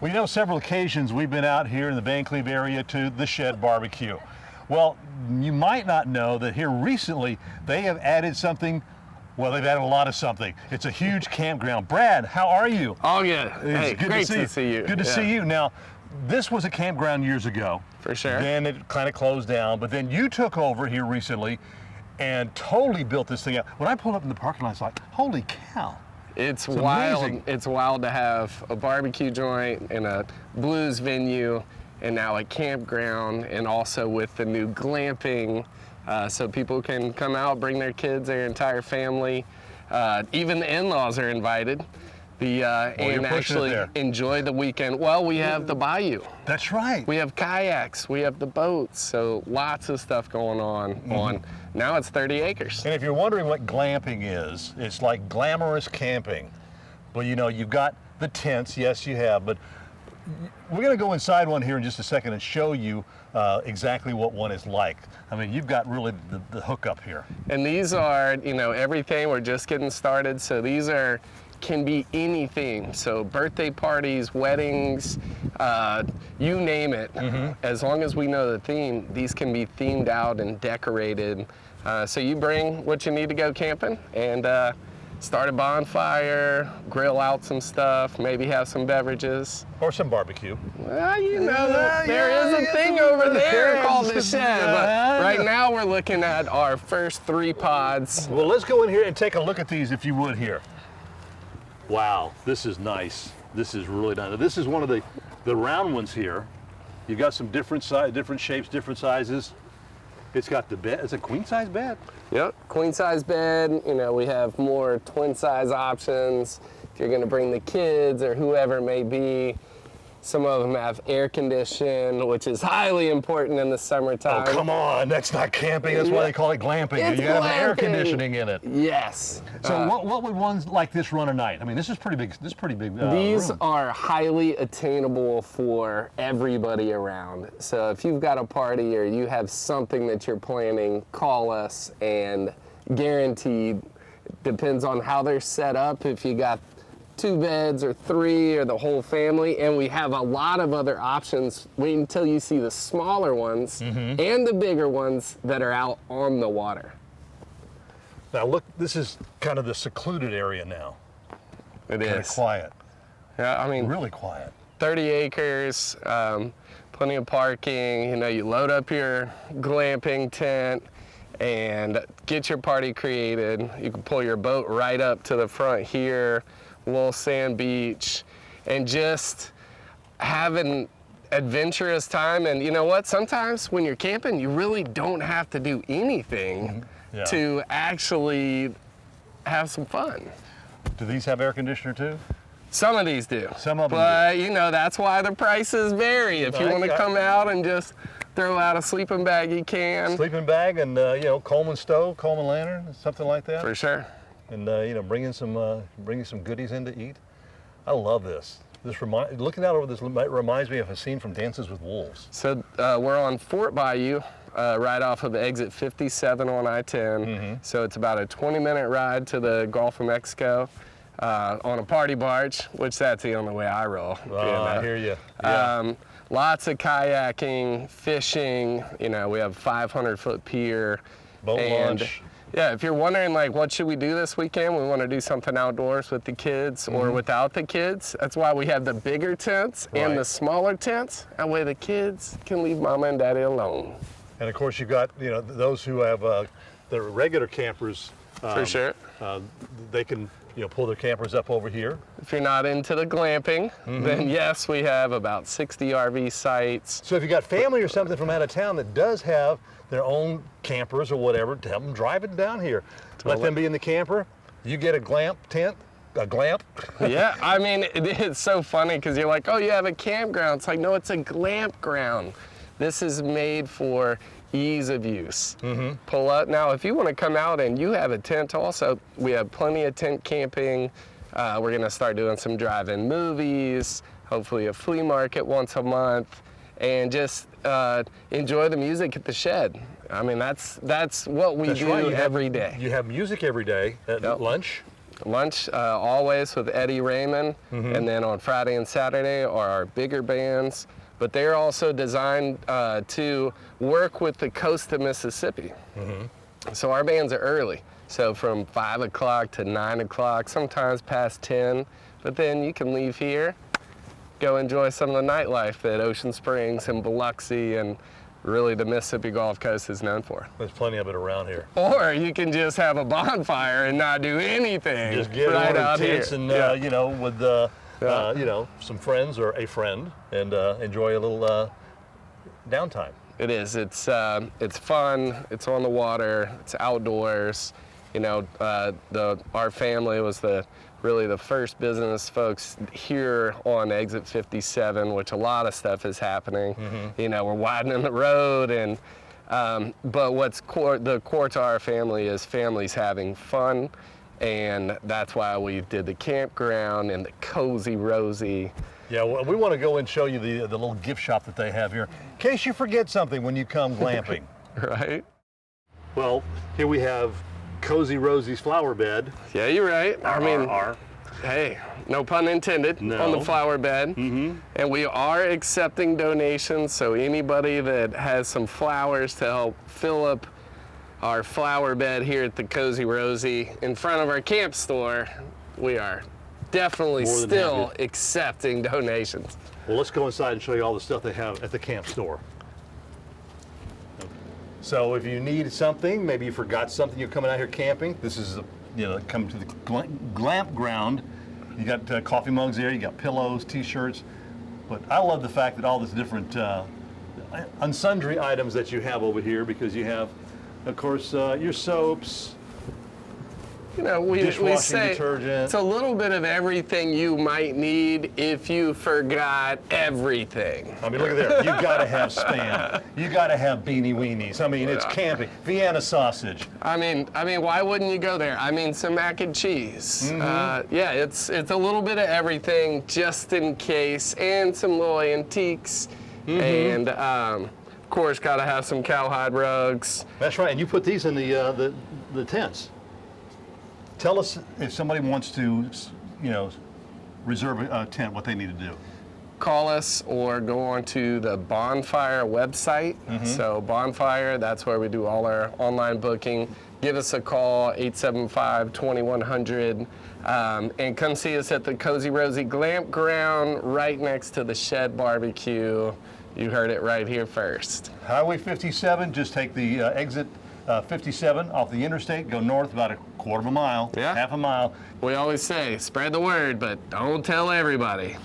Well, you know, several occasions we've been out here in the Van Cleve area to the Shed Barbecue. Well, you might not know that here recently they have added something. Well, they've added a lot of something. It's a huge campground. Brad, how are you? Oh, good. Hey, good great to see you. Good to see you. Now, this was a campground years ago. For sure. Then it kind of closed down, but then you took over here recently and totally built this thing out. When I pulled up in the parking lot, I was like, holy cow. It's wild. Amazing. It's wild to have a barbecue joint and a blues venue and now a campground, and also with the new glamping, so people can come out, bring their kids, their entire family. Even the in-laws are invited. And actually enjoy the weekend. Well, we have the bayou. That's right. We have kayaks, we have the boats, so lots of stuff going on. Now it's 30 acres. And if you're wondering what glamping is, it's like glamorous camping. Well, you know, you've got the tents, yes you have, but we're gonna go inside one here in just a second and show you exactly what one is like. I mean, you've got really the hookup here. And these are, you know, everything, we're just getting started, so these can be anything. So birthday parties, weddings, you name it. As long as we know the theme, these can be themed out and decorated. So you bring what you need to go camping and start a bonfire, grill out some stuff, maybe have some beverages. Or some barbecue. Well, you know, there is a thing over there called the Shed, but right now we're looking at our first 3 pods. Well, let's go in here and take a look at these if you would here. Wow, this is nice. This is really nice. This is one of the round ones here. You've got some different shapes, different sizes. It's got the bed. It's a queen size bed. Yep, queen size bed. You know, we have more twin size options. If you're gonna bring the kids or whoever it may be. Some of them have air condition, which is highly important in the summertime. Oh, come on, that's not camping. That's why they call it glamping. It's you have glamping. air conditioning in it. Yes. So what would ones like this run a night? I mean, this is pretty big. This is pretty big. These room. are highly attainable for everybody around. So if you've got a party or you have something that you're planning, call us, and guaranteed, depends on how they're set up. If you got 2 beds or 3 or the whole family, and we have a lot of other options. Wait until you see the smaller ones and the bigger ones that are out on the water. Now look, this is kind of the secluded area now. It kind is of quiet. Yeah, I mean, really quiet. 30 acres, plenty of parking. You know, you load up your glamping tent and get your party created. You can pull your boat right up to the front here. Little sand beach, and just have an adventurous time. And you know what? Sometimes when you're camping, you really don't have to do anything to actually have some fun. Do these have air conditioner too? Some of these do. Some of them but do. You know, that's why the prices vary. If you want to come out and just throw out a sleeping bag, you can. Sleeping bag and you know, Coleman stove, Coleman lantern, something like that. For sure. And you know, bringing some goodies in to eat. I love this. Looking out over this reminds me of a scene from Dances with Wolves. So we're on Fort Bayou, right off of exit 57 on I-10. So it's about a 20-minute ride to the Gulf of Mexico on a party barge, which that's the only way I roll. Oh, I hear you. Yeah. Lots of kayaking, fishing. You know, we have 500-foot pier. Boat launch. Yeah, if you're wondering, like, what should we do this weekend? We want to do something outdoors with the kids or without the kids. That's why we have the bigger tents and the smaller tents. That way the kids can leave mama and daddy alone. And of course, you've got, you know, those who have the regular campers. For sure. They can, you know, pull their campers up over here. If you're not into the glamping, then yes, we have about 60 RV sites. So if you got family or something from out of town that does have their own campers or whatever, to help them drive it down here. Let them be in the camper. You get a glamp tent, a glamp. Yeah, I mean, it's so funny because you're like, oh, you have a campground. It's like, no, it's a glamp ground. This is made for ease of use. Pull up. Now, if you want to come out and you have a tent also, we have plenty of tent camping. We're going to start doing some drive-in movies, hopefully a flea market once a month, and just enjoy the music at the Shed. I mean, that's what we do every day. You have music every day at lunch. Lunch always with Eddie Raymond, and then on Friday and Saturday are our bigger bands. But they're also designed to work with the coast of Mississippi. So our bands are early. So from 5 o'clock to 9 o'clock, sometimes past 10. But then you can leave here, go enjoy some of the nightlife that Ocean Springs and Biloxi and really the Mississippi Gulf Coast is known for. There's plenty of it around here. Or you can just have a bonfire and not do anything. Just get right out here. And you know, with you know, some friends or a friend, and enjoy a little downtime. It is. It's fun. It's on the water. It's outdoors. You know, our family was really the first business folks here on Exit 57, which a lot of stuff is happening. You know, we're widening the road, and but what's the core to our family is families having fun, and that's why we did the campground and the Cozy Rosy. Yeah, well, we want to go and show you the little gift shop that they have here, in case you forget something when you come glamping. Right. Well, here we have Cozy Rosy's flower bed. Yeah, you're right. I mean, hey, no pun intended on the flower bed. And we are accepting donations, so anybody that has some flowers to help fill up our flower bed here at the Cozy Rosy in front of our camp store, we are definitely still accepting donations. Well, let's go inside and show you all the stuff they have at the camp store. So if you need something, maybe you forgot something, you're coming out here camping, this is, you know, coming to the glamp ground. You got coffee mugs there, you got pillows, t-shirts, but I love the fact that all these different unsundry items that you have over here, because you have, of course, your soaps, You know, we say detergent. It's a little bit of everything you might need if you forgot everything. I mean, look at there. You got to have Spam. You got to have beanie weenies. I mean, it's camping. Vienna sausage. I mean, why wouldn't you go there? I mean, some mac and cheese. Yeah, it's a little bit of everything just in case, and some little antiques, and of course, got to have some cowhide rugs. That's right. And you put these in the tents. Tell us if somebody wants to, you know, reserve a tent, what they need to do. Call us or go on to the Bonfire website. So Bonfire, that's where we do all our online booking. Give us a call, 875-2100, and come see us at the Cozy Rosy Glampground right next to the Shed Barbecue. You heard it right here first. Highway 57, just take the exit 57 off the interstate, go north about a quarter of a mile, half a mile. We always say, spread the word, but don't tell everybody.